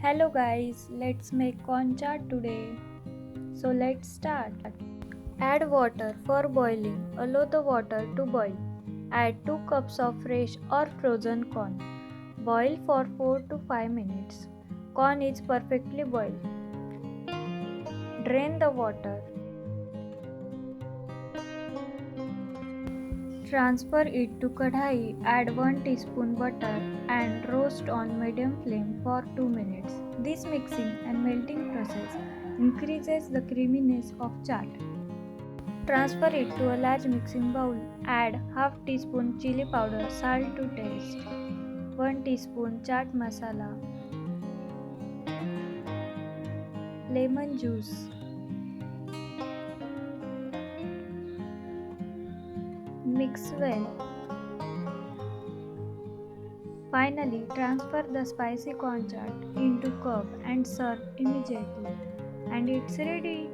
Hello guys, let's make corn chaat today. So let's start. Add water for boiling. Allow the water to boil. Add 2 cups of fresh or frozen corn. Boil for 4 to 5 minutes. Corn is perfectly boiled. Drain the water. Transfer it to kadai. Add 1 teaspoon butter and roast on medium flame for 2 minutes. This mixing and melting process increases the creaminess of chaat. Transfer it to a large mixing bowl. Add half teaspoon chilli powder, salt to taste, 1 teaspoon chaat masala, lemon juice. Mix well. Finally, transfer the spicy corn chaat into cup and serve immediately. And it's ready.